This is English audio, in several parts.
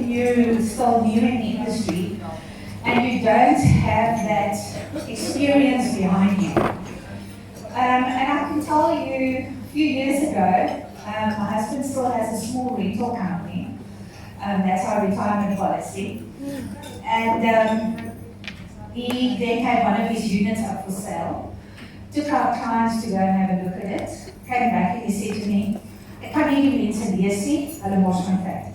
when you're still new in the industry and you don't have that experience behind you. And I can tell you, a few years ago, my husband still has a small rental company. That's our retirement policy. And he then had one of his units up for sale, took our clients to go and have a look at it, came back and he said to me, "Ek kan nie die mense lees nie, hulle mors my tyd."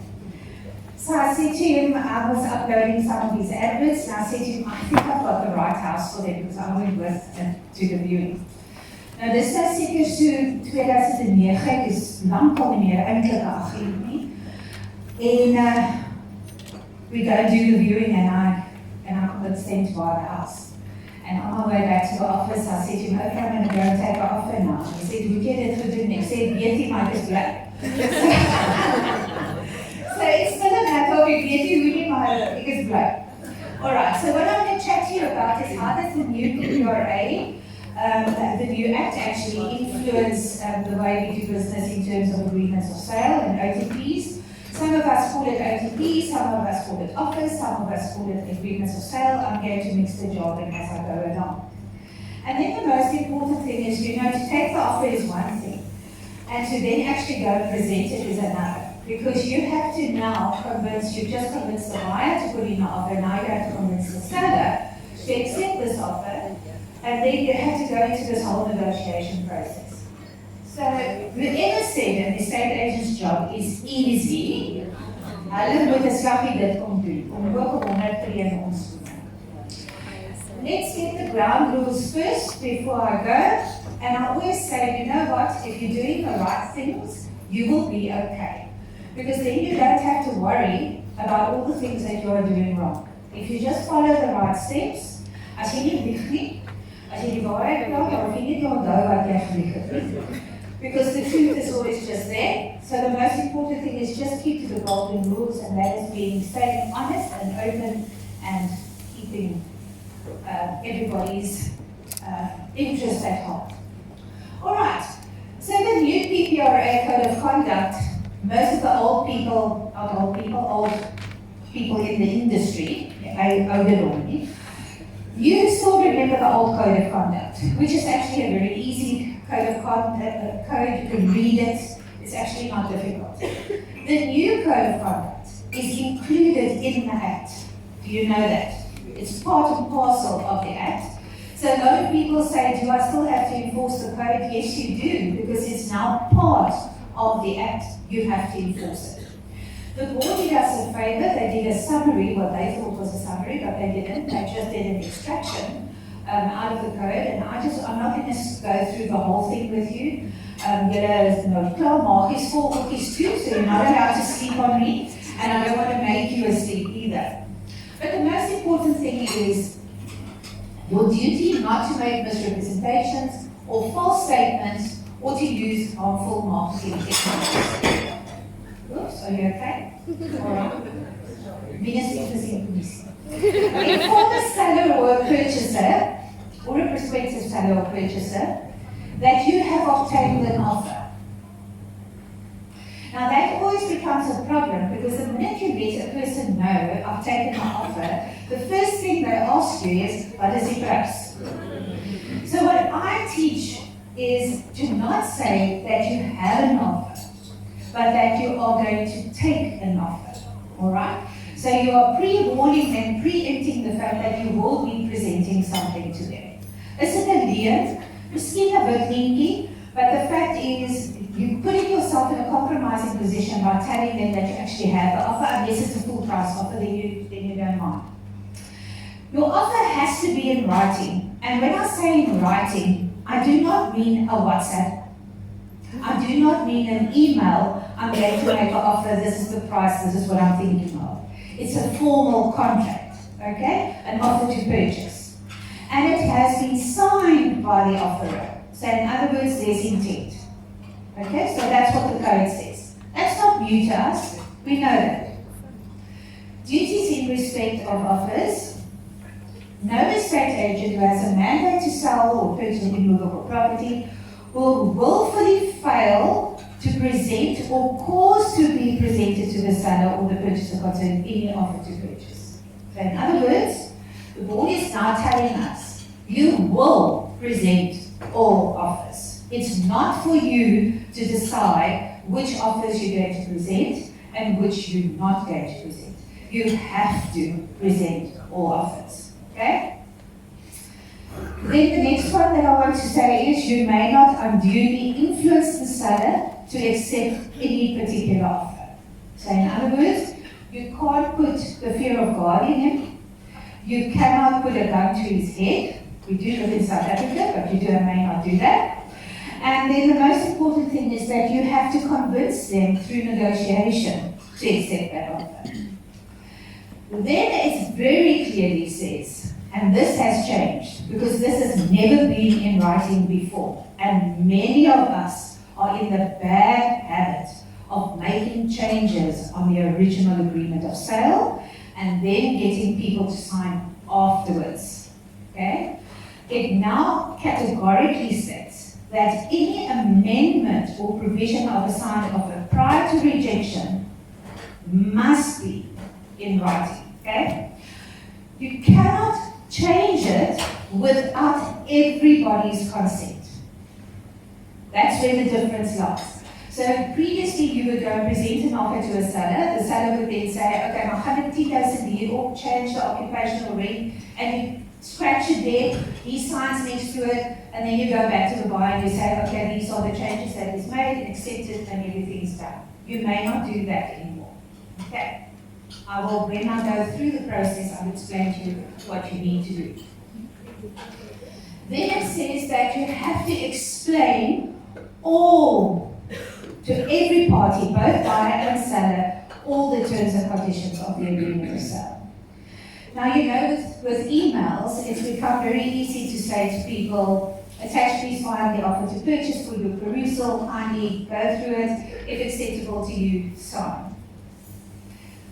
So I said to him, I was uploading some of his adverts, and I said to him, "I think I've got the right house for them, because I went with to the viewing." Nou dis nou seker so 2009, dis lankal nie meer eintlik 'n agent nie. En we go do the viewing and I convinced them to buy the house. And on my way back to the office, I said to him, "Okay, I'm going to go and take an offer now." He said, "Hoe jy dit gedoen?" Ek sê, "Weet jy, maar dis blik." So instead of that, we weet jy hoe nie, maar ek is blik. Alright, so what I'm going to chat to you about is how does the new PPRA, the new Act actually influence the way we do business in terms of agreements of sale and OTPs. Some of us call it OTP, some of us call it offers, some of us call it agreements of sale. I'm going to mix the jargon as I go along. And then the most important thing is, to take the offer is one thing, and to then actually go and present it is another. Because you have to now you've just convinced the buyer to put in an offer, now you have to convince the seller to accept this offer, and then you have to go into this whole negotiation process. So, whoever said an estate agent's job is easy, hulle moet 'n slaggie dit kom doen, om ook 100 in ons te doen. Let's get the ground rules first before I go, and I always say, you know what, if you're doing the right things, you will be okay. Because then you don't have to worry about all the things that you are doing wrong. If you just follow the right steps, as jy nie lieg nie, as jy die waarheid praat, of jy nie onthou wat jy gelieg het. Because the truth is always just there. So the most important thing is just keep to the golden rules, and that is being staying honest and open and keeping everybody's interest at heart. Alright, so the new PPRA Code of Conduct, most of the old people in the industry, you still remember the old Code of Conduct, which is actually a very easy code of conduct, you can read it, it's actually not difficult. The new Code of Conduct is included in the Act. Do you know that? It's part and parcel of the Act. So a lot of people say, do I still have to enforce the code? Yes, you do, because it's now part of the Act. You have to enforce it. The board did us a favor, they did a summary, what they thought was a summary, but they didn't, they just did an extraction out of the code, and I'm not going to go through the whole thing with you. Julle is nou klaar, magies vol ookies toe, so you're not allowed to sleep on me, and I don't want to make you asleep either. But the most important thing is your duty not to make misrepresentations or false statements or to use harmful marketing techniques. Oops, are you okay? All right. Inform the seller or a purchaser, or a prospective seller or purchaser, that you have obtained an offer. Now that always becomes a problem, because the minute you let a person know, "I've taken an offer," the first thing they ask you is, "What is the price?" So what I teach is to not say that you have an offer, but that you are going to take an offer, all right? So you are pre-warning and preempting the fact that you will be presenting something to them. Is it a leer? Miskien 'n bit linky, but the fact is, you're putting yourself in a compromising position by telling them that you actually have the offer, unless it's a full price offer, then you don't mind. Your offer has to be in writing, and when I say in writing, I do not mean a WhatsApp. I do not mean an email, "I'm going to make an offer, this is the price, this is what I'm thinking of." It's a formal contract, okay? An offer to purchase. And it has been signed by the offerer. So in other words, there's intent. Okay, so that's what the code says. That's not new to us, we know that. Duties in respect of offers. No estate agent who has a mandate to sell or purchase immovable property will willfully fail to present or cause to be presented to the seller or the purchaser concerning any offer to purchase. So in other words, the board is now telling us, you will present all offers. It's not for you to decide which offers you're going to present and which you're not going to present. You have to present all offers, okay? Then the next one that I want to say is you may not unduly influence the seller to accept any particular offer. So in other words, you can't put the fear of God in him. You cannot put a gun to his head. We do live in South Africa, but you may not do that. And then the most important thing is that you have to convince them through negotiation to accept that offer. Then it very clearly says, and this has changed because this has never been in writing before, and many of us are in the bad habit of making changes on the original agreement of sale and then getting people to sign afterwards. Okay? It now categorically states that any amendment or provision of a signed offer prior to rejection must be in writing. Okay? You cannot change it without everybody's consent. That's where the difference lies. So previously you would go and present an offer to a seller. The seller would then say, okay, my 110,000 you all change the occupational ring, and you scratch it there, he signs next to it, and then you go back to the buyer and you say, okay, these are the changes that he's made, accept it, and everything's done. You may not do that anymore. Okay. I will, when I go through the process, I'll explain to you what you need to do. Then it says that you have to explain all to every party, both buyer and seller, all the terms and conditions of the agreement of sale. Now, you know, with emails, it's become very easy to say to people, attach please find the offer to purchase for your perusal, kindly go through it, if acceptable to you, sign.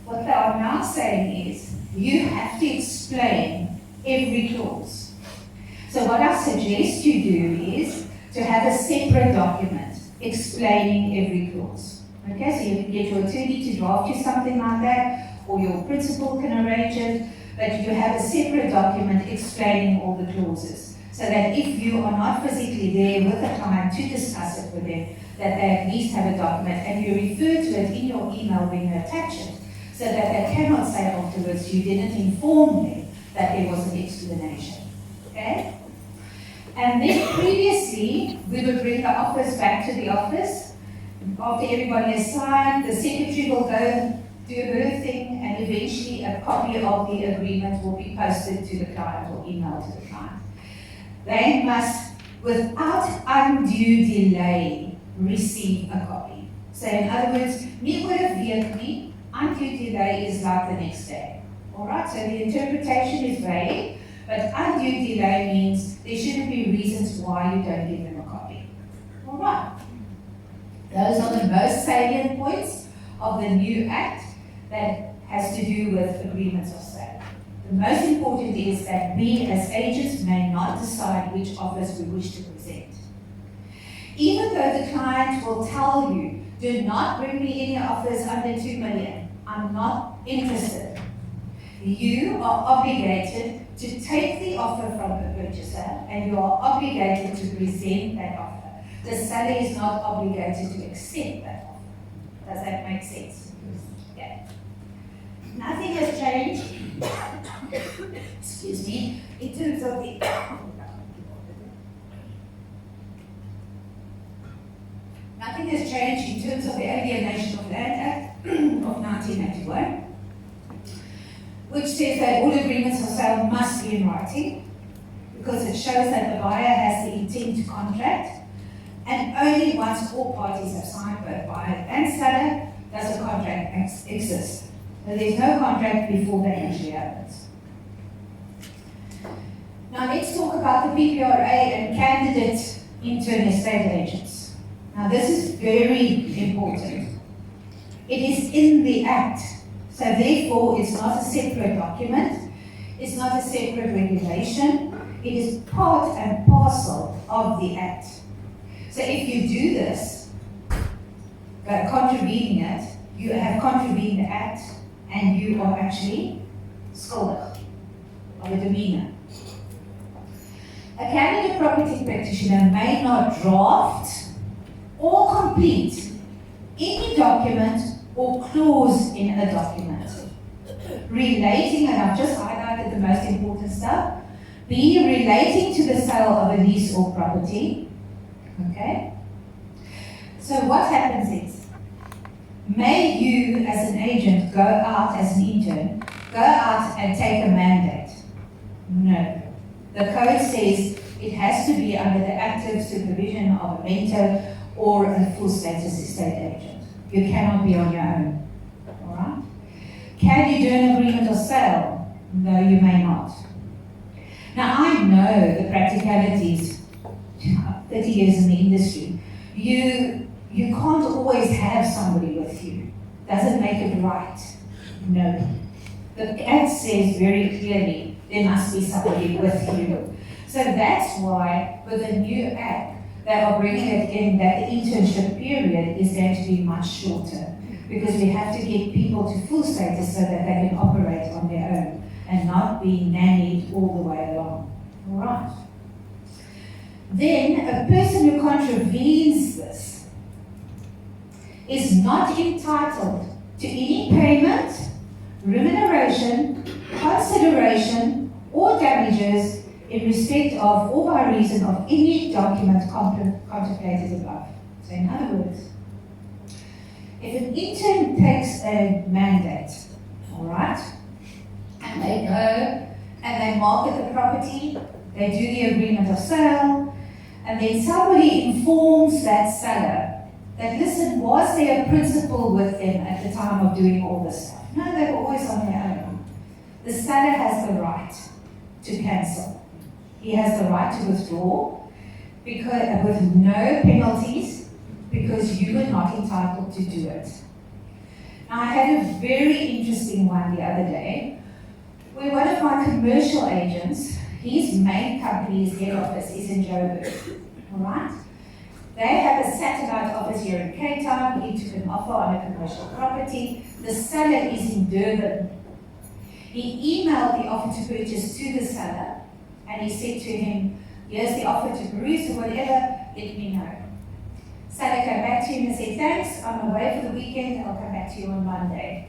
What they are now saying is, you have to explain every clause. So what I suggest you do is to have a separate document explaining every clause. Okay, so you can get your attorney to draft you something like that, or your principal can arrange it, but you have a separate document explaining all the clauses, so that if you are not physically there with the client to discuss it with them, that they at least have a document, and you refer to it in your email when you attach it, so that they cannot say afterwards you didn't inform them that there was an explanation. Okay? And then previously, we would bring the offers back to the office. After everybody has signed, the secretary will go do her thing, and eventually a copy of the agreement will be posted to the client or emailed to the client. They must, without undue delay, receive a copy. So in other words, me would have veered me, undue delay is like the next day. Alright, so the interpretation is vague, but undue delay means there shouldn't be reasons why you don't give them a copy. Alright. Those are the most salient points of the new act that has to do with agreements of sale. The most important is that we as agents may not decide which offers we wish to present. Even though the client will tell you, do not bring me any offers under 2 million, I'm not interested. You are obligated to take the offer from the purchaser, and you are obligated to present that offer. The seller is not obligated to accept that offer. Does that make sense? Yeah. Nothing has changed, excuse me, in terms of the nothing has changed in terms of the Alienation of Land Act of 1981. Which says that all agreements of sale must be in writing, because it shows that the buyer has the intent to contract, and only once all parties have signed, both buyer and seller, does a contract exist. So there's no contract before that actually happens. Now let's talk about the PPRA and candidate intern estate agents. Now this is very important. It is in the Act. So therefore, it's not a separate document, it's not a separate regulation, it is part and parcel of the Act. So if you do this, contravening it, you have contravened the act and you are actually schuldig of a demeanour. A candidate property practitioner may not draft or complete any document or clause in a document relating, and I've just highlighted the most important stuff, be relating to the sale of a lease or property. Okay? So what happens is, may you as an agent go out as an intern, go out and take a mandate? No. The code says it has to be under the active supervision of a mentor or a full status estate agent. You cannot be on your own. Alright? Can you do an agreement of sale? No, you may not. Now I know the practicalities, 30 years in the industry. You can't always have somebody with you. Doesn't make it right. No. The Act says very clearly there must be somebody with you. So that's why with the new Act, they are bringing it in that the internship period is going to be much shorter, because we have to get people to full status so that they can operate on their own and not be nannied all the way along. All right. Then a person who contravenes this is not entitled to any payment, remuneration, consideration, or damages in respect of or by reason of any document contemplated above. So in other words, if an intern takes a mandate, all right, and they go and they market the property, they do the agreement of sale, and then somebody informs that seller that, listen, was there a principal with them at the time of doing all this stuff? No, they were always on their own. The seller has the right to cancel. He has the right to withdraw because, with no penalties, because you were not entitled to do it. Now, I had a very interesting one the other day, where one of my commercial agents, his main company's head office is in Joburg, all right? They have a satellite office here in Cape Town. He took an offer on a commercial property. The seller is in Durban. He emailed the offer to purchase to the seller, and he said to him, here's the offer to peruse or whatever, let me know. Seller came back to him and said, thanks, I'm away for the weekend, I'll come back to you on Monday.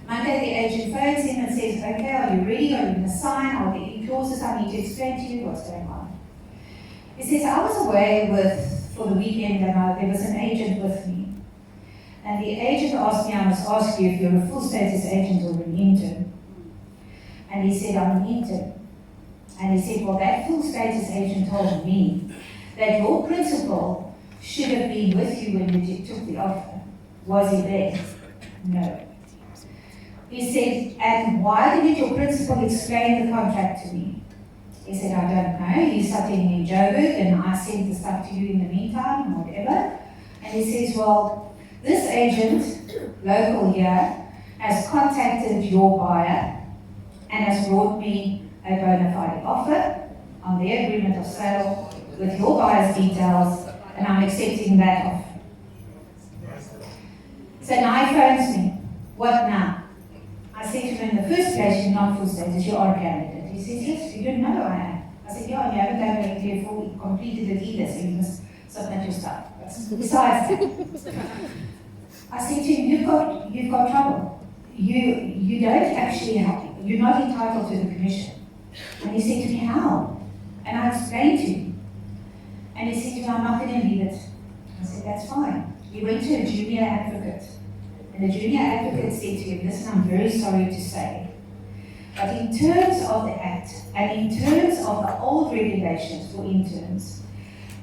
Monday the agent phones him and says, okay, are you ready? Are you going to sign? Are there any clauses I need to explain to you? What's going on? He says, I was away for the weekend and there was an agent with me. And the agent asked me, I must ask you if you're a full status agent or an intern. And he said, I'm an intern. And he said, well, that full status agent told me that your principal should have been with you when you took the offer. Was he there? No. He said, and why didn't your principal explain the contract to me? He said, I don't know. He's sitting in Joburg and I sent the stuff to you in the meantime or whatever. And he says, well, this agent, local here, has contacted your buyer and has brought me a bona fide offer on the agreement of sale with your buyer's details, and I'm accepting that offer. So now he phones me. What now? I said to him, in the first place, you're not full status, you are a candidate. He says, yes, you don't know I am. I said, yeah, you haven't done anything full, completed it either, so you must submit your stuff. Besides that, I said to him, you've got trouble. You don't actually have, you're not entitled to the commission. And he said to me, how? And I explained to him. And he said to me, I'm not going to leave it. I said, that's fine. He went to a junior advocate. And the junior advocate said to him, listen, I'm very sorry to say, but in terms of the Act and in terms of the old regulations for interns,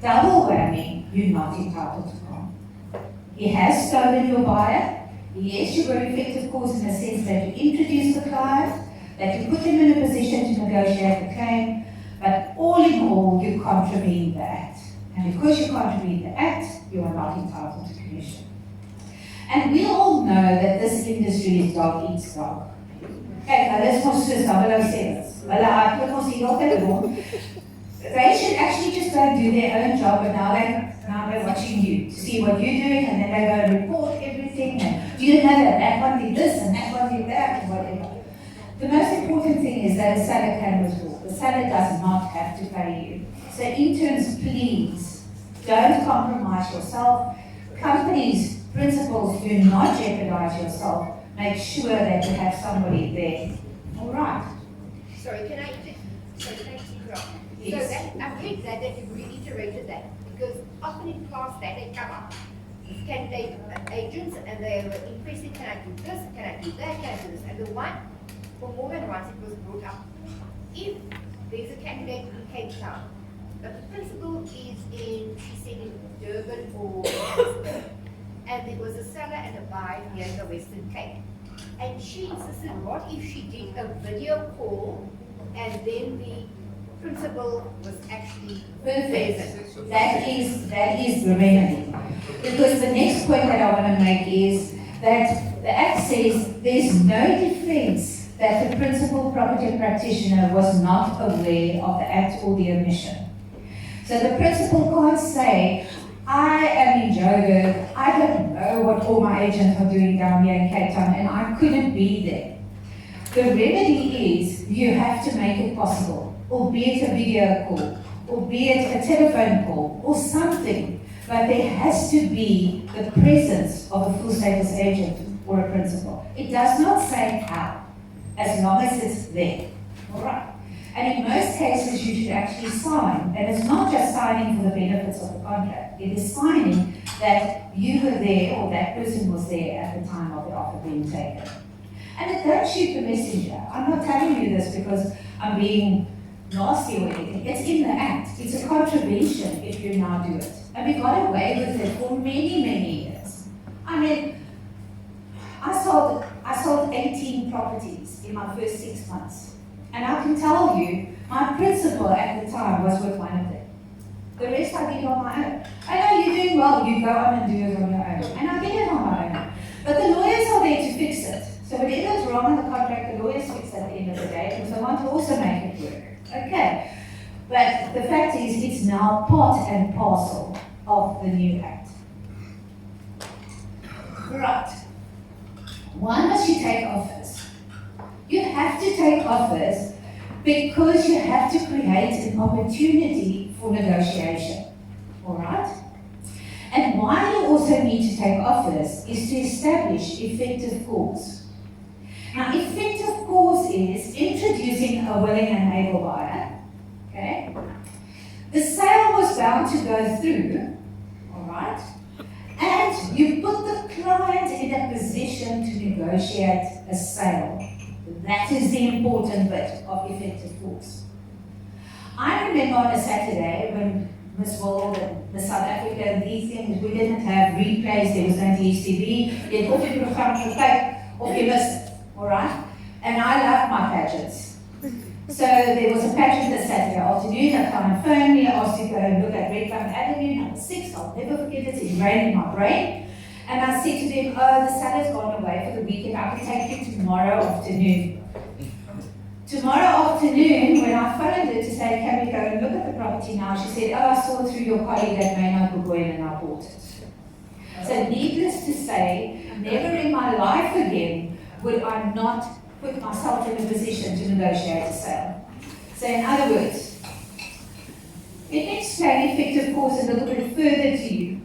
double whammy, you're not entitled to come. He has stolen your buyer. Yes, you were effective cause in the sense that you introduced the client, that you put them in a position to negotiate the claim, but all in all, you contravened the Act. And because you contravened the Act, you are not entitled to commission. And we all know that this industry is dog eats dog. Kijk, hulle is ons soos 007's. Hulle hardloop ons die hele tyd rond. They should actually just go and do their own job, and now now they're watching you to see what you're doing, and then they go and report everything. And do you know that one did this and that one did that, or whatever? The most important thing is that a seller can withdraw. The seller does not have to pay you. So interns, please don't compromise yourself. Companies, principals, do not jeopardize yourself. Make sure that you have somebody there. All right. Sorry, can I interrupt? Yes. So that, I'm very glad that you reiterated that, because often in class that they come up with candidate agents and they were impressing, can I do this, can I do that, can I do this? And the one, for more than once it was brought up, if there's a candidate in Cape Town, but the principal is in, she said in Durban or and there was a seller and a buyer here in the Western Cape. And she insisted, what if she did a video call and then the principal was actually Perfect. That is the remedy. Because the next point that I want to make is that the Act says there's no defense that the principal property practitioner was not aware of the Act or the omission. So the principal can't say, I am in Joburg, I don't know what all my agents are doing down here in Cape Town, and I couldn't be there. The remedy is you have to make it possible, albeit a video call, albeit a telephone call, or something. But there has to be the presence of a full status agent or a principal. It does not say how, as long as it's there. All right. And in most cases, you should actually sign. And it's not just signing for the benefits of the contract. It is signing that you were there or that person was there at the time of the offer being taken. And don't shoot the messenger. I'm not telling you this because I'm being nasty or anything. It's in the Act. It's a contravention if you now do it. And we got away with it for many, many years. I mean, I sold 18 properties in my first 6 months. And I can tell you, my principal at the time was with one of them. The rest I did on my own. I know you're doing well, you go on and do it on your own. And I did it on my own. But the lawyers are there to fix it. So whatever's wrong in the contract, the lawyers fix it at the end of the day, because they want to also make it work. Okay. But the fact is, it's now part and parcel of the new Act. Right. Why must you take offers? You have to take offers because you have to create an opportunity for negotiation. All right? And why you also need to take offers is to establish effective cause. Now, effective cause is introducing a willing and able buyer. Okay? The sale was bound to go through. All right? And you put the client in a position to negotiate a sale. That is the important bit of effective cause. I remember on a Saturday when Miss World and Miss South Africa and these things, we didn't have replays, there was no DSTV, you had of your program to take, or you missed it, all right? And I love my pageants. So there was a pageant this Saturday afternoon, a client phoned me, asked to go and look at Red Plum Avenue, number 6, I'll never forget it, it's ingrained in my brain. And I said to them, oh, the seller's gone away for the weekend, I can take you tomorrow afternoon. Tomorrow afternoon, when I phoned her to say, can we go and look at the property now, she said, oh, I saw through your colleague at Maynard Bugoyen and I bought it. So needless to say, never in my life again would I not put myself in a position to negotiate a sale. So in other words, let me explain effective cause a little bit further to you.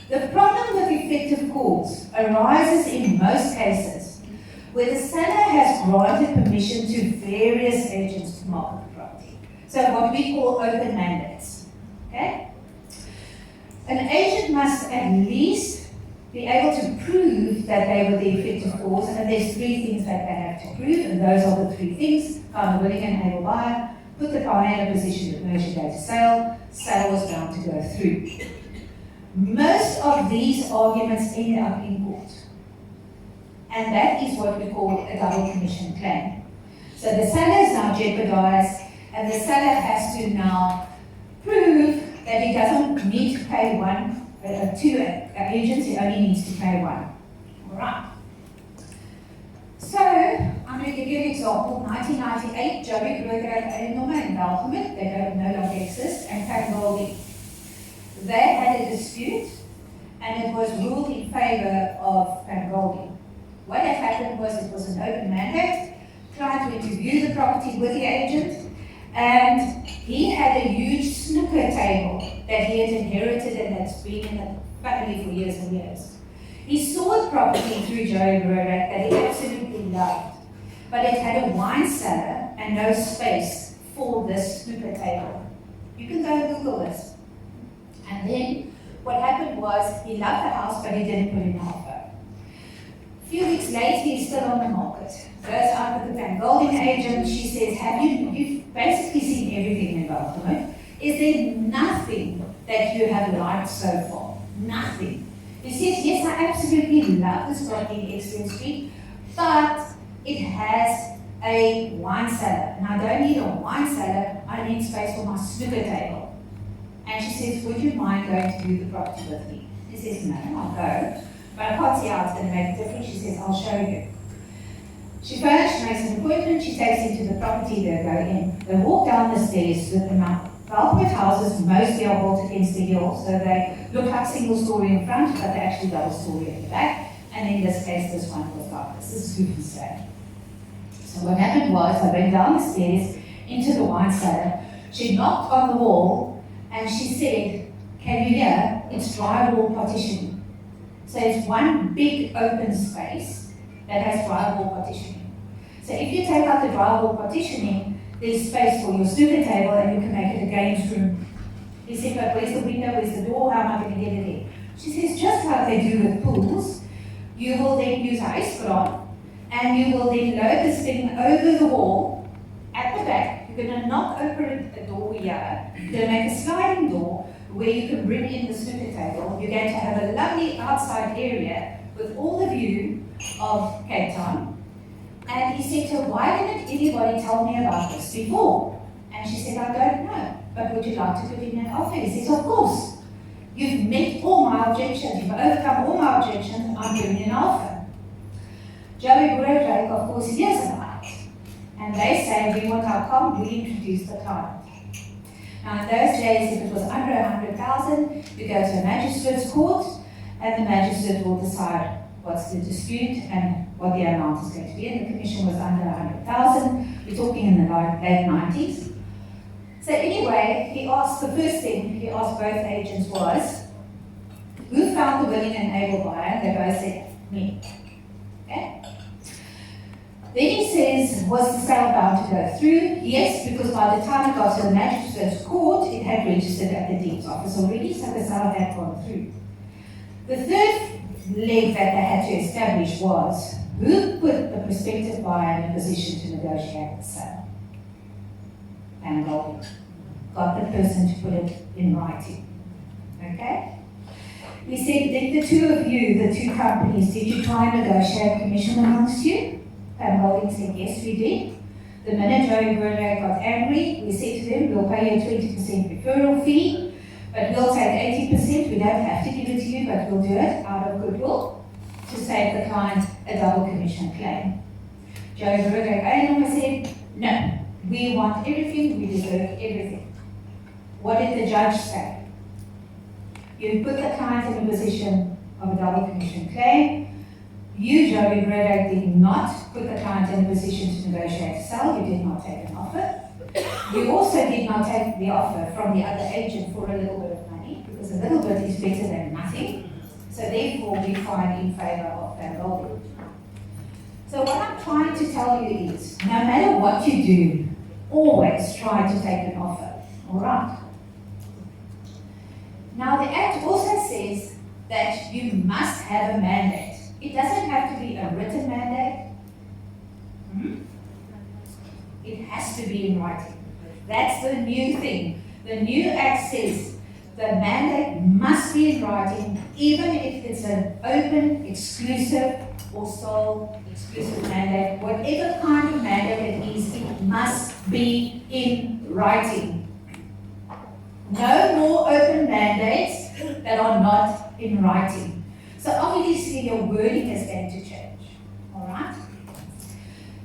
The problem with effective cause arises in most cases where the seller has granted permission to various agents to market the property. So what we call open mandates. Okay? An agent must at least be able to prove that they were the effective cause, and there's 3 things that they have to prove, and those are the 3 things: found a willing and able buyer, put the buyer in a position to negotiate a sale, sale was bound to go through. Most of these arguments end up in court. And that is what we call a double commission claim. So the seller is now jeopardized, and the seller has to now prove that he doesn't need to pay 2 agents, he only needs to pay 1. All right. So, I'm going to give you an example. 1998, Joburg Broker and Norma in Belgium, they don't no longer exist, and Pat Goldie. they had a dispute and it was ruled in favour of Van Golding. What had happened was it was an open mandate. Client went to view the property with the agent, and he had a huge snooker table that he had inherited and that's been in the family for years and years. He saw the property through Joey Brodak that he absolutely loved, but it had a wine cellar and no space for this snooker table. You can go Google this. And then what happened was he loved the house, but he didn't put in an offer. A few weeks later, he's still on the market. Goes out with the Van Golding agent. She says, you've basically seen everything in Baltimore. Is there nothing that you have liked so far? Nothing. He says, yes, I absolutely love this property in Exton Street, but it has a wine cellar. And I don't need a wine cellar, I need space for my snooker table. And she says, would you mind going to view the property with me? He says, no, I'll go. But I can't see how it's going to make a difference. She says, I'll show you. She phones, she makes an appointment, she takes him to the property, they go in. They walk down the stairs with them up. Baltimore houses mostly are built against the hill, so they look like single story in front, but they're actually double story at the back. And in this case, this one was like this. This is who can say. So what happened was, I went down the stairs into the wine cellar. She knocked on the wall and she said, can you hear? It's drywall partitioning. So it's one big open space that has drywall partitioning. So if you take out the drywall partitioning, there's space for your snooker table and you can make it a games room. He said, but where's the window, where's the door, how am I going to get it in? She says, just like they do with pools, you will then use iSiKolo and you will then load this thing over the wall at the back. You're going to not open a door here. You're going to make a sliding door where you can bring in the snooker table. You're going to have a lovely outside area with all the view of Cape Town. And he said to her, why didn't anybody tell me about this before? And she said, I don't know, but would you like to put in an offer? He says, of course. You've met all my objections, you've overcome all my objections, I'm giving you an offer. Joey Brodak, of course, hears about it. And they say, we want our com, we introduce the client. Now in those days, if it was under 100,000, you go to a magistrate's court, and the magistrate will decide what's the dispute and what the amount is going to be. And the commission was under 100,000. We're talking in the late 90s. So anyway, he asked, the first thing he asked both agents was, who found the willing and able buyer? They both said, me. Okay? Then he says, was the sale bound to go through? Yes, because by the time it got to the magistrate's court, it had registered at the deeds office already, so the sale had gone through. The third leg that they had to establish was, who put the prospective buyer in a position to negotiate the sale? Van Golding. Got the person to put it in writing. Okay? He said, did the two of you, the two companies, did you try and negotiate commission amongst you? Van Golding said, yes, we did. The minute Joey Brodak got angry, we said to them, we'll pay you a 20% referral fee, but we'll take 80%. We don't have to give it to you, but we'll do it out of goodwill to save the client a double commission claim. Joey Brodak and said, no, we want everything, we deserve everything. What did the judge say? You put the client in a position of a double commission claim. You, Joey Brodak, did not put the client in a position to negotiate a sale. You did not take an offer. You also did not take the offer from the other agent for a little bit of money, because a little bit is better than nothing. So therefore, we find in favour of Van Golding. So what I'm trying to tell you is, no matter what you do, always try to take an offer. All right? Now, the Act also says that you must have a mandate. It doesn't have to be a written mandate. It has to be in writing. That's the new thing. The new Act says the mandate must be in writing, even if it's an open, exclusive, or sole exclusive mandate. Whatever kind of mandate it is, it must be in writing. No more open mandates that are not in writing. So obviously your wording is going to change, all right?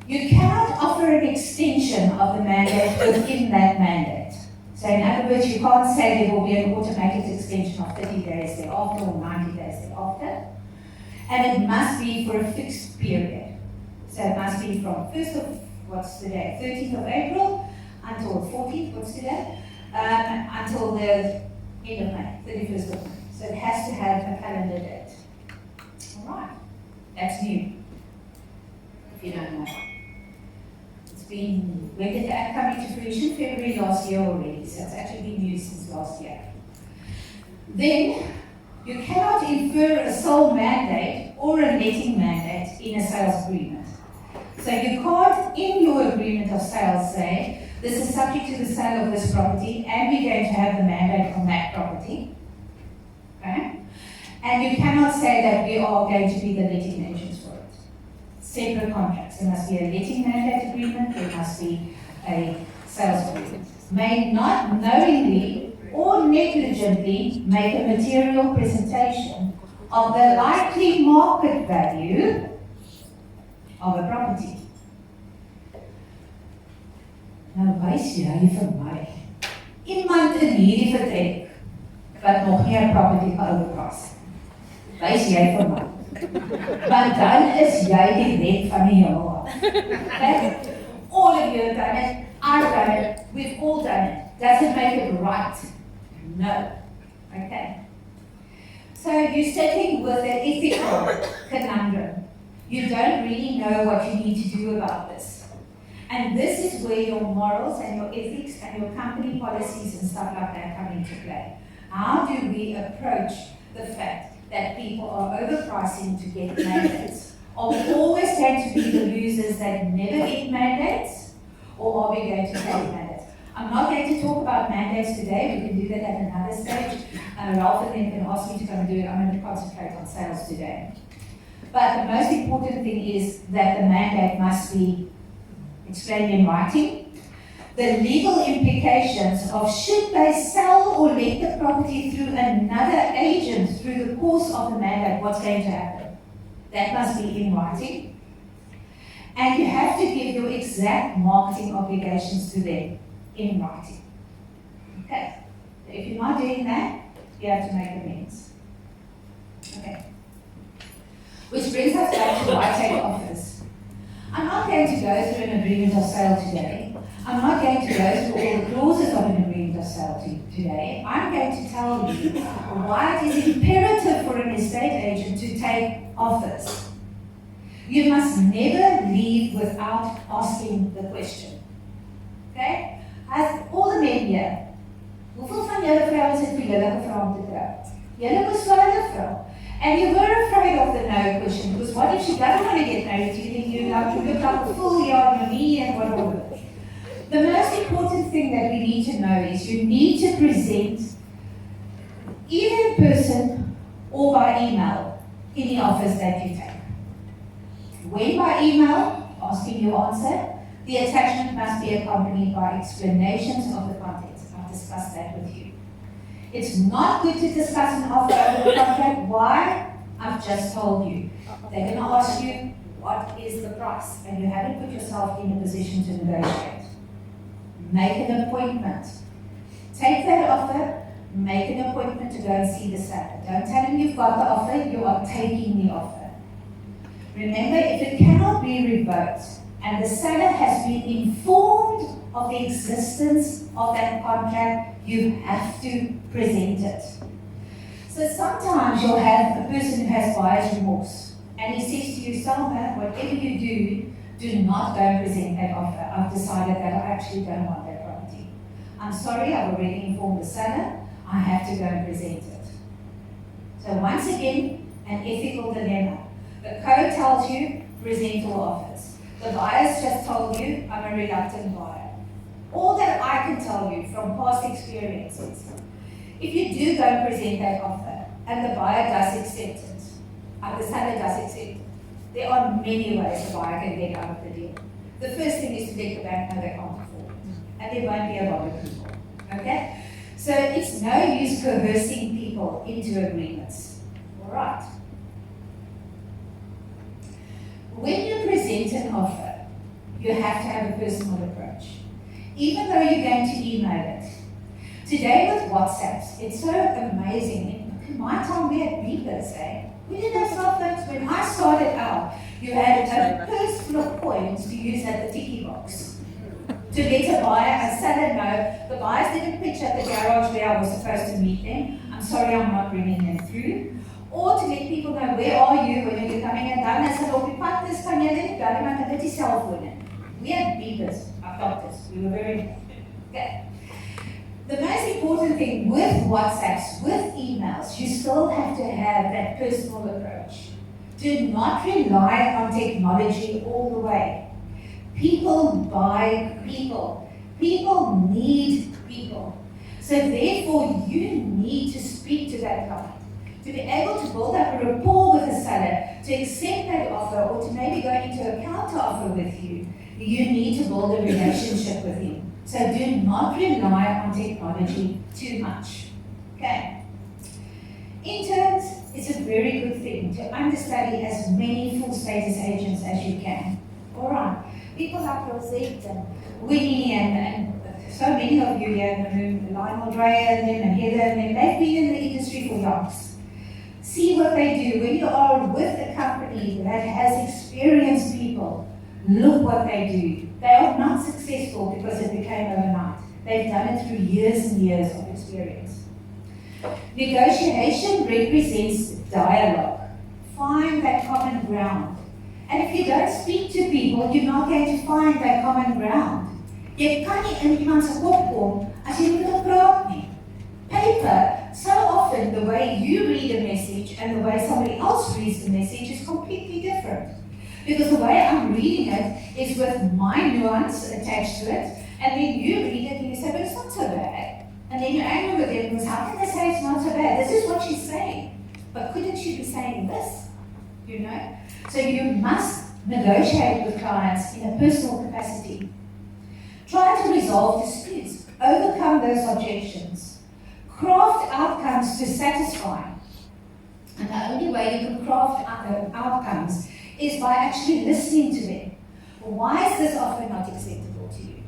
You cannot offer an extension of the mandate within that mandate. So in other words, you can't say there will be an automatic extension of 30 days thereafter or 90 days thereafter. And it must be for a fixed period. So it must be from 1st of, what's today, 13th of April until 14th, what's today? Until the end of May, 31st of May. So it has to have a calendar date. All right, that's new, if you don't know. It's been, when did the act come into fruition? February last year already, so it's actually been used since last year. Then, you cannot infer a sole mandate or a letting mandate in a sales agreement. So you can't, in your agreement of sales, say, this is subject to the sale of this property and we're going to have the mandate on that property. Okay? And you cannot say that we are going to be the letting agents for it. Separate contracts. There must be a letting mandate agreement, there must be a sales agreement. May not knowingly or negligently make a material presentation of the likely market value of a property. Nou wys jy vir my, iemand in hierdie vertrek wat nog nie 'n property geoverpas. Wys jy vir my. Want dan is jy die red van die hemel af. Okay? All of you have done it, I've done it, we've all done it. Does it make it right? No. Okay. So you're sitting with an ethical conundrum. You don't really know what you need to do about this. And this is where your morals and your ethics and your company policies and stuff like that come into play. How do we approach the fact that people are overpricing to get mandates? Are we always going to be the losers that never get mandates? Or are we going to take mandates? I'm not going to talk about mandates today. We can do that at another stage. Ralph and then can ask me to come and do it. I'm going to concentrate on sales today. But the most important thing is that the mandate must be explained in writing. The legal implications of should they sell or let the property through another agent through the course of the mandate, what's going to happen? That must be in writing. And you have to give your exact marketing obligations to them in writing. Okay. If you're not doing that, you have to make amends. Okay. Which brings us back to why take offers. I'm not going to go through an agreement of sale today. I'm not going to go through all the clauses of an agreement of sale today. I'm going to tell you why it is imperative for an estate agent to take offers. You must never leave without asking the question. Okay? As all the men here, hoeveel van julle vrouwen het vir julle gevra om te trou? Julle moes vir hulle vra. And you were afraid of the no question, because what if she doesn't want to get married? You think you have to look like a fool here on your knee and whatever. The most important thing that we need to know is you need to present, either in person or by email, any offers that you take. When by email, asking your answer, the attachment must be accompanied by explanations of the contents. I've discussed that with you. It's not good to discuss an offer over the contract. Why? I've just told you. They're going to ask you, what is the price? And you haven't put yourself in a position to negotiate. Make an appointment. Take that offer, make an appointment to go and see the seller. Don't tell him you've got the offer, you are taking the offer. Remember, if it cannot be revoked, and the seller has been informed of the existence of that contract, you have to present it. So sometimes you'll have a person who has buyer's remorse, and he says to you, Salma, whatever you do not go and present that offer. I've decided that I actually don't want that property. I'm sorry, I've already informed the seller, I have to go and present it. So once again, an ethical dilemma. The code tells you, present all offers. The buyer's just told you, I'm a reluctant buyer. All that I can tell you from past experiences, if you do go and present that offer, and the buyer does accept it, and the seller does accept it, there are many ways the buyer can get out of the deal. The first thing is to let the bank know they can't afford it, and there won't be a lot of people. Okay? So it's no use coercing people into agreements. All right. When you present an offer, you have to have a personal approach. Even though you're going to email it, Today with WhatsApps, it's so amazing. In my time we had beepers, eh? We didn't have cell phones. When I started out, you had a purse full of coins to use at the tiki box. To let a buyer and seller know the buyers didn't pitch at the garage where I was supposed to meet them. I'm sorry I'm not bringing them through. Or to let people know where are you when you're coming in. Dan as hulle op die pad is, kan jy net bel iemand met die selfoon in. We had beepers, I felt this. We were very okay. The most important thing with WhatsApps, with emails, you still have to have that personal approach. Do not rely on technology all the way. People buy people. People need people. So therefore, you need to speak to that client. To be able to build up a rapport with the seller, to accept that offer, or to maybe go into a counter offer with you, you need to build a relationship with him. So do not rely on technology too much. Okay. Interns, it's a very good thing to understudy as many full status agents as you can. Alright. People like Rosette and Winnie and so many of you here in the room, Lionel Dreyer and them and Heather and them, they've been in the industry for years. See what they do. When you are with a company that has experienced people, look what they do. They are not successful because it became overnight. They've done it through years and years of experience. Negotiation represents dialogue. Find that common ground. And if you don't speak to people, you're not going to find that common ground. Jy kan nie in iemand se kop kom as jy nie met hom praat nie. Paper, so often the way you read a message and the way somebody else reads the message is completely different. Because the way I'm reading it is with my nuance attached to it, and then you read it and you say, but it's not so bad. And then you're angry with it because how can they say it's not so bad? This is what she's saying. But couldn't she be saying this? You know? So you must negotiate with clients in a personal capacity. Try to resolve disputes, overcome those objections, craft outcomes to satisfy. And the only way you can craft outcomes is by actually listening to them. Why is this offer not acceptable to you?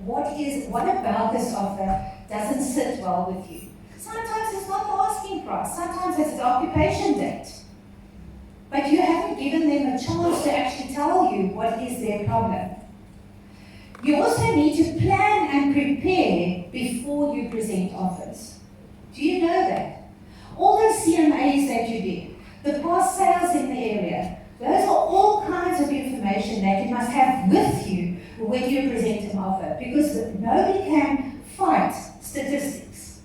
What about this offer doesn't sit well with you? Sometimes it's not the asking price, sometimes it's the occupation date. But you haven't given them a chance to actually tell you what is their problem. You also need to plan and prepare before you present offers. Do you know that? All those CMAs that you did, the past sales in the area, those are all kinds of information that you must have with you when you present an offer, because nobody can fight statistics.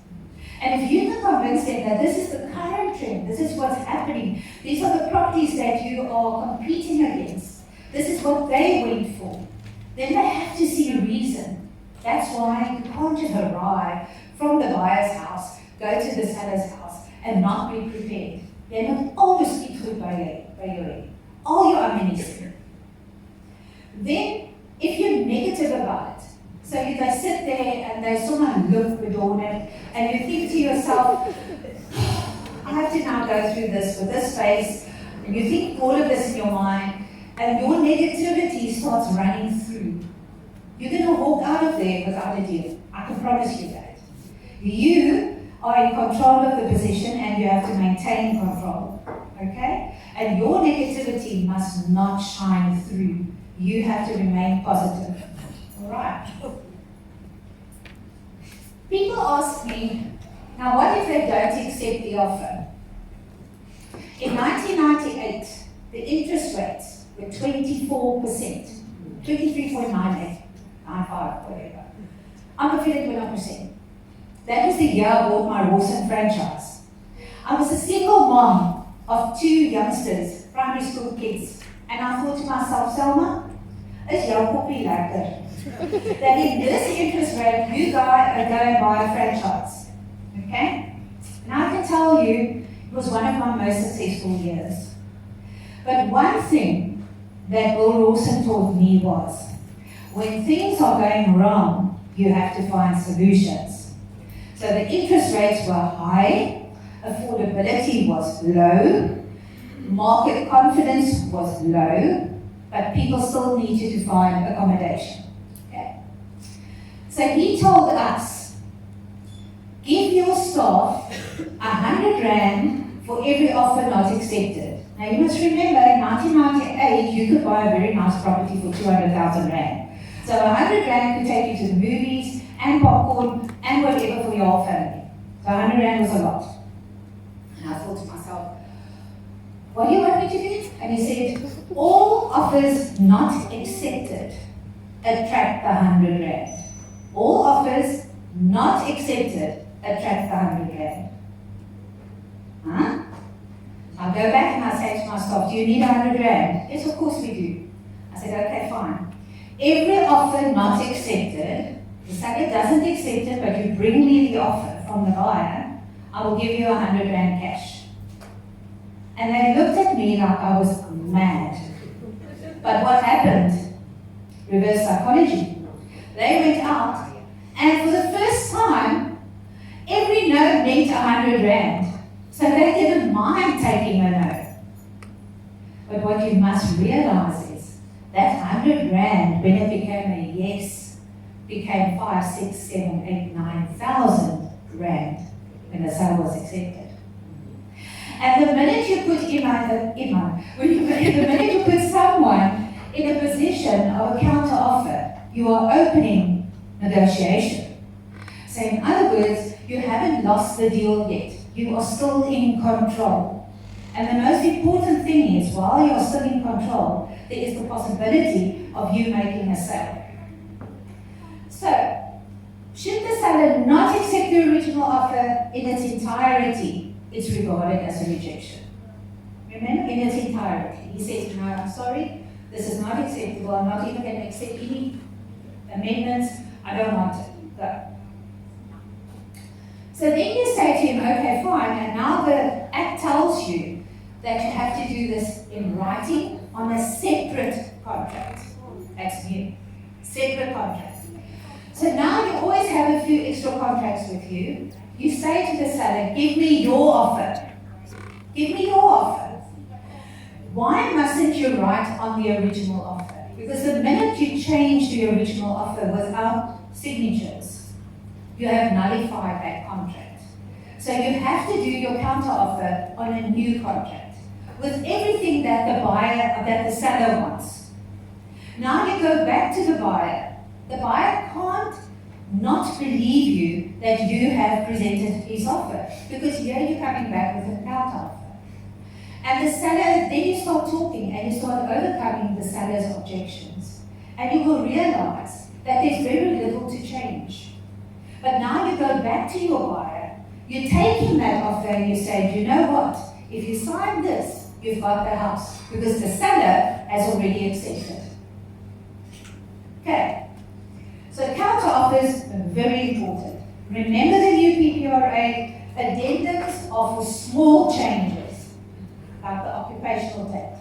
And if you can convince them that this is the current trend, this is what's happening, these are the properties that you are competing against, this is what they went for, then they have to see a reason. That's why you can't just arrive from the buyer's house, go to the seller's house, and not be prepared. Jy moet alles iets goed by jou hê. All your ammunition. Then, if you're negative about it, so they sit there and they sort of look bedormant, and you think to yourself, I have to now go through this with this face, and you think all of this in your mind, and your negativity starts running through. You're going to walk out of there without a deal. I can promise you that. You are in control of the position and you have to maintain control. Okay? And your negativity must not shine through. You have to remain positive. Alright? People ask me, now what if they don't accept the offer? In 1998, the interest rates were 24%, 23.98, 95, whatever. I'm a 21%. That was the year I bought my Rawson franchise. I was a single mom of 2 youngsters, primary school kids, and I thought to myself, Salma, is jou koppie lekker? That in this interest rate, you go and buy a franchise. Okay? And I can tell you, it was one of my most successful years. But one thing that Bill Rawson taught me was, when things are going wrong, you have to find solutions. So the interest rates were high, affordability was low, market confidence was low, but people still needed to find accommodation. Okay? So he told us, give your staff 100 Rand for every offer not accepted. Now you must remember, in 1998, you could buy a very nice property for 200,000 Rand. So 100 Rand could take you to the movies and popcorn and whatever for your whole family. So 100 Rand was a lot. And I thought to myself, what do you want me to do? And he said, all offers not accepted attract the 100 Rand. All offers not accepted attract the 100 Rand. Huh? I'll go back and I say to my staff, do you need 100 Rand? Yes, of course we do. I said, okay, fine. Every offer not accepted, the seller doesn't accept it, but you bring me the offer from the buyer, I will give you 100 Rand cash. And they looked at me like I was mad. But what happened? Reverse psychology. They went out, and for the first time, every no meant 100 Rand. So they didn't mind taking a no. But what you must realize is that 100 Rand, when it became a yes, became 5, 6, 7, 8, 9,000 Rand when the sale was accepted. And the minute you put the minute you put someone in a position of a counter offer, you are opening negotiation. So in other words, you haven't lost the deal yet. You are still in control. And the most important thing is, while you are still in control, there is the possibility of you making a sale. So, should the seller not accept the original offer in its entirety, it's regarded as a rejection. Remember, in its entirety. He says, no, I'm sorry, this is not acceptable. I'm not even going to accept any amendments. I don't want it. Go. So then you say to him, okay, fine, and now the Act tells you that you have to do this in writing on a separate contract. That's new. Separate contract. So now you always have a few extra contracts with you. You say to the seller, give me your offer. Give me your offer. Why mustn't you write on the original offer? Because the minute you change the original offer without signatures, you have nullified that contract. So you have to do your counter offer on a new contract with everything that the seller wants. Now you go back to the buyer. The buyer can't not believe you that you have presented his offer, because here you're coming back with a counter offer. And the seller, then you start talking and you start overcoming the seller's objections. And you will realize that there's very little to change. But now you go back to your buyer, you're taking that offer and you say, you know what? If you sign this, you've got the house, because the seller has already accepted. Okay. So counter offers are very important. Remember the new PPRA, addendums are for small changes, like the occupational tax.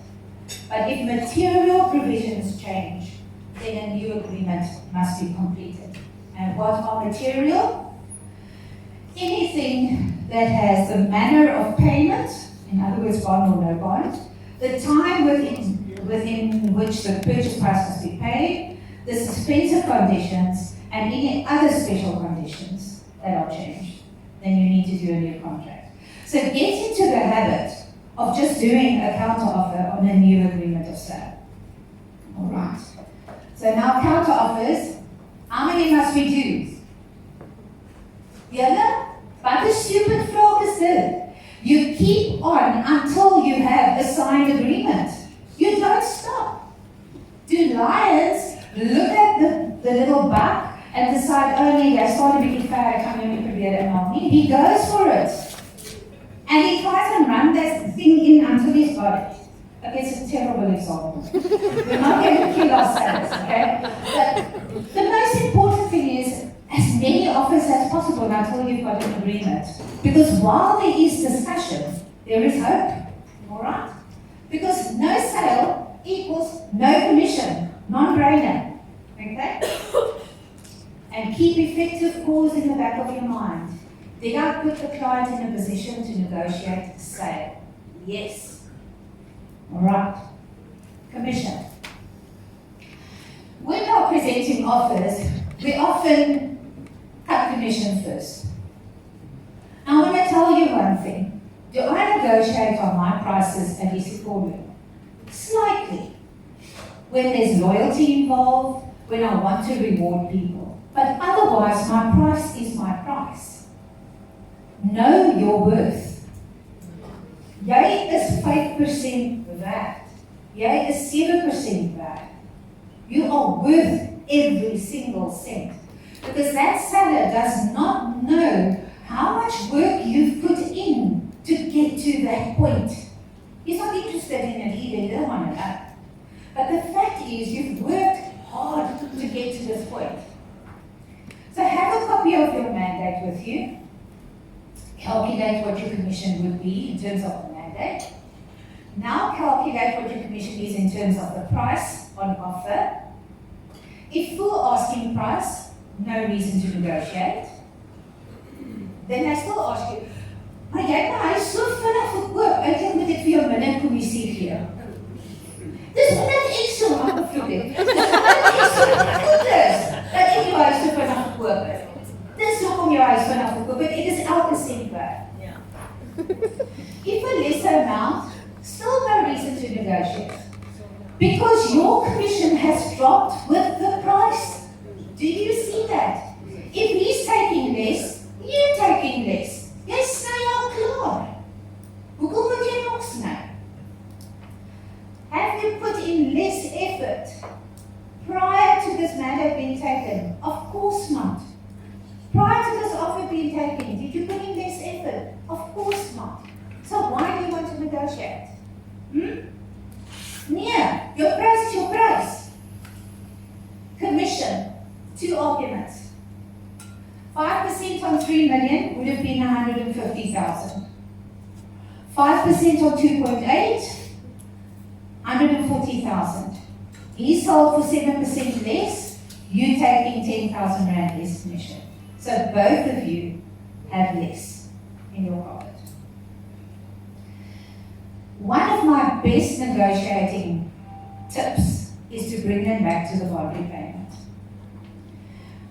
But if material provisions change, then a new agreement must be completed. And what are material? Anything that has the manner of payment, in other words, bond or no bond, the time within which the purchase price must be paid, the suspensive conditions, and any other special conditions that are changed. Then you need to do a new contract. So get into the habit of just doing a counter offer on a new agreement of sale. All right. So now counter offers. How many must we do? Julle? Wat 'n stupid vraag is dit? You keep on until you have a signed agreement. You don't stop. Do lions look at the little buck and decide, oh nee, I started to be fair, kan jy nie probeer inhaal nie? He goes for it. And he tries and run that thing in until he's got it. Okay, it's a terrible example. We're not going to kill ourselves, okay? But the most important thing is as many offers as possible until you've got an agreement. Because while there is discussion, there is hope. Alright? Because no sale equals no commission. Non-brainer. Okay? And keep effective calls in the back of your mind. Did I put the client in a position to negotiate a sale? Yes. Alright. Commission. When we are presenting offers, we often cut commission first. tell you one thing. Do I negotiate on my prices at iSiKolo? Slightly. When there's loyalty involved, when I want to reward people. But otherwise, my price is my price. Know your worth. Jy is 5% werd. Jy is 7% werd. You are worth every single cent. Because that seller does not know how much work you've put in to get to that point. He's not interested in it either, he doesn't want to know. But the fact is, you've worked hard to get to this point. So have a copy of your mandate with you. Calculate what your commission would be in terms of the mandate. Now calculate what your commission is in terms of the price on offer. If full asking price, no reason to negotiate. Then I still ask you, maar jy het my huis so vinnig verkoop, eintlik moet ek vir jou minder kommissie gee. Dis omdat ek so hard gevloek het. Dis so goed is, dat ek jou huis so vinnig verkoop het. Dis hoekom jou huis vinnig verkoop het, ek is elke cent werd. If a lesser amount, still no reason to negotiate. Because your commission has dropped with the price. Do you see that? If he's taking less, you're taking less. Jy sny al klaar. Hoekom moet jy nog sny? Have you put in less effort prior to this mandate being taken? Of course not. Prior to this offer being taken, did you put in less effort? Of course not. So why do you want to negotiate? Nee, your price is your price. Commission, 2 arguments. 5% on 3 million would have been 150,000. 5% on 2.8, 140,000. He sold for 7% less, you taking 10,000 rand less commission. So both of you have less in your pocket. One of my best negotiating tips is to bring them back to the bond repayment.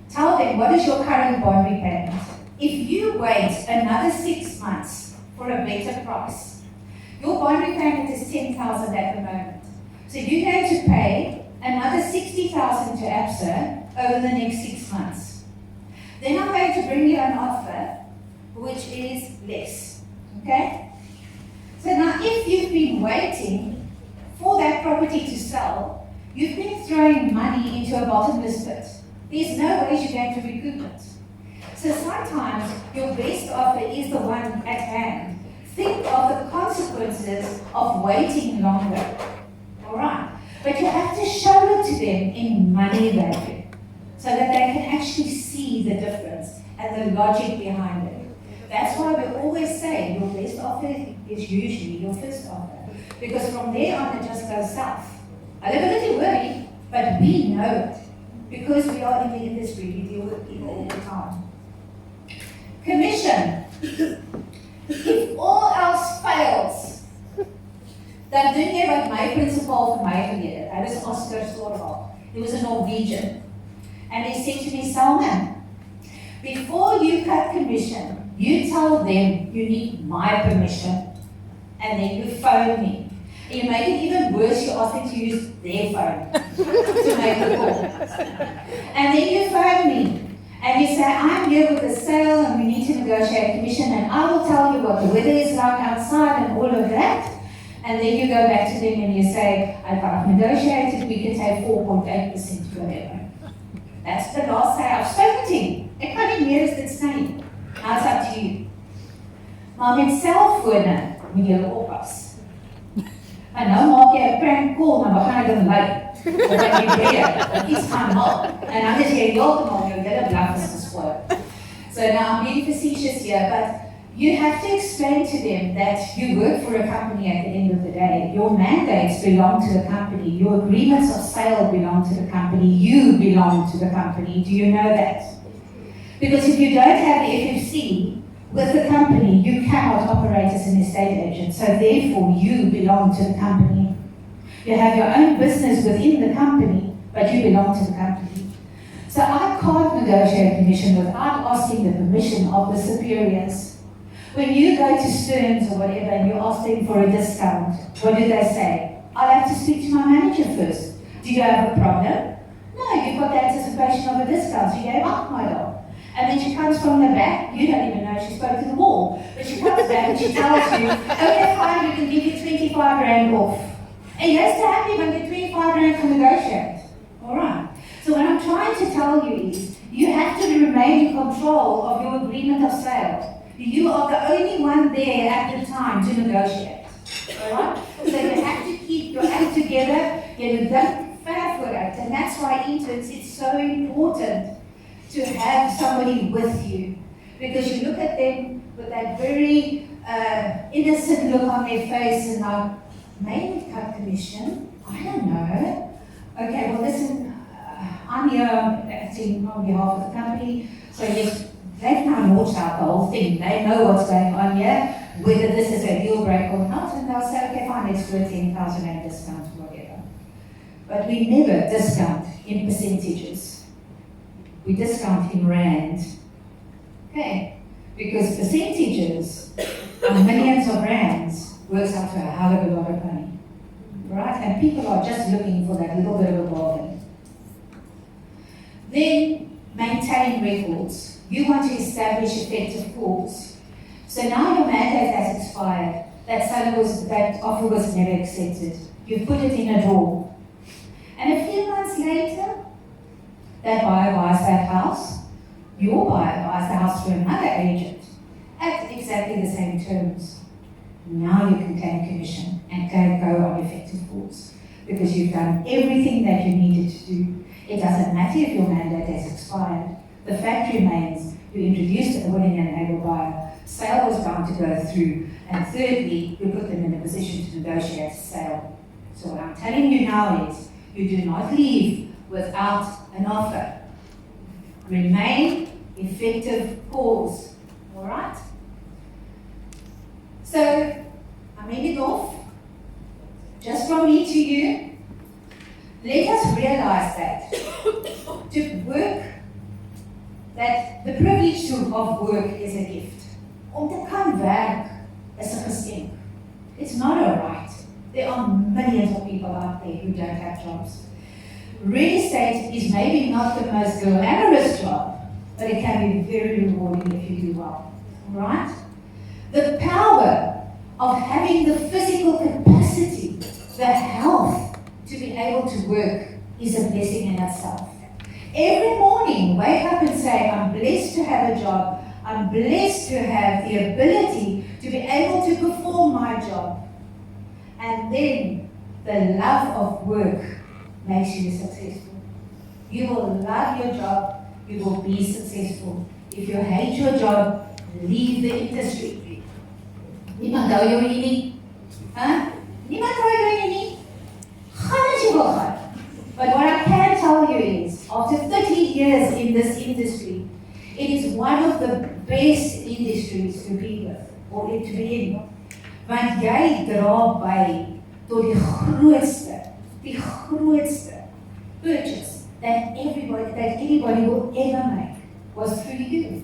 Tell them, what is your current bond repayment? If you wait another 6 months for a better price, your bond repayment is 10,000 at the moment. So you're going to pay another 60,000 to ABSA over the next 6 months. Then I'm going to bring you an offer which is less. Okay? So now if you've been waiting for that property to sell, you've been throwing money into a bottomless pit. There's no way you're going to recoup it. So sometimes your best offer is the one at hand. Think of the consequences of waiting longer. Alright? But you have to show it to them in money value so that they can actually see the difference and the logic behind it. That's why we always say your best offer is usually your first offer. Because from there on it just goes south. I don't really worry, but we know it. Because we are in the industry, we deal with people all the time. Commission. If all else fails, dan doen jy wat my principal vir my geleer het. Hy was Oscar Storval. He was a Norwegian. And he said to me, Salma, before you cut commission, you tell them you need my permission. And then you phone me. And you make it even worse, you ask them to use their phone to make a call. And then you phone me. And you say, I'm here with a sale and we need to negotiate commission and I will tell you what the weather is like outside and all of that. And then you go back to them and you say, I've negotiated, we can take 4.8% whatever. That's the last say I've spoken to you. Ek kan nie meer as dit sê nie. Now it's up to you. Maar met selfone moet jy oppas. En nou maak jy 'n prank call, dan begin ek hom lei. Dat ek weet, dat iets gaan mal. En dan is jy heeltemal jou hele blaf is gespoil. So now I'm being facetious here, but you have to explain to them that you work for a company at the end of the day. Your mandates belong to the company. Your agreements of sale belong to the company. You belong to the company. Do you know that? Because if you don't have the FFC with the company, you cannot operate as an estate agent. So therefore, you belong to the company. You have your own business within the company, but you belong to the company. So I can't negotiate commission without asking the permission of the superiors. When you go to Stearns or whatever and you ask them for a discount, what do they say? I'll have to speak to my manager first. Do you have a problem? No, you've got the anticipation of a discount. She gave up, my dog. And then she comes from the back, you don't even know she spoke to the wall, but she comes back and she tells you, okay fine, we can give you 25 rand off. And you're so happy when the 25 rand to negotiate. Alright. So what I'm trying to tell you is, you have to remain in control of your agreement of sale. You are the only one there at the time to negotiate. Alright? So you have to keep your act together, you don't fail for it. And that's why interns, it's so important to have somebody with you, because you look at them with that very innocent look on their face and like, maybe cut commission, I don't know. Okay, well listen, I'm here acting on behalf of the company, so yes, they've now watched out the whole thing, they know what's going on here, whether this is a deal break or not, and they'll say, okay fine, let's do a 10,000 rand discount or whatever. But we never discount in percentages. We discount in rand, okay? Because percentages on millions of rands works out to a hell of a lot of money, right? And people are just looking for that little bit of a bargain. Then maintain records. You want to establish effective calls. So now your mandate has expired. That offer was never accepted. You put it in a drawer. And a few months later, that buyer buys that house, your buyer buys the house through another agent at exactly the same terms. Now you can claim commission and go on effective calls because you've done everything that you needed to do. It doesn't matter if your mandate has expired. The fact remains you introduced a willing and able buyer, sale was bound to go through, and thirdly, you put them in a position to negotiate a sale. So what I'm telling you now is, you do not leave without an offer. Remain effective calls. Alright? So, I'm ending off. Just from me to you, let us realize that to work, that the privilege of work is a gift. Om te kan werk is 'n geskenk. It's not a right. There are millions of people out there who don't have jobs. Real estate is maybe not the most glamorous job, but it can be very rewarding if you do well, right? The power of having the physical capacity, the health to be able to work is a blessing in itself. Every morning, wake up and say, I'm blessed to have a job, I'm blessed to have the ability to be able to perform my job. And then the love of work makes you successful. You will love your job, you will be successful. If you hate your job, leave the industry. Niemand hou jou hier nie. Niemand hou jou hier nie. Gaan as jy wil gaan. But what I can tell you is, after 30 years in this industry, it is one of the best industries to be with, or to be in. Want jy dra by tot die grootste purchase that anybody will ever make was through you.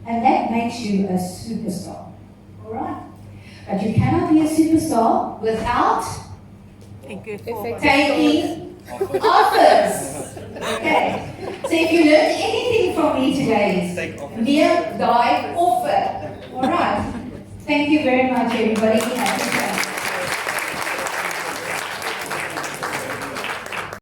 And that makes you a superstar. Alright? But you cannot be a superstar without taking offers. Okay. So if you learned anything from me today, near die offer. Alright. Thank you very much, everybody.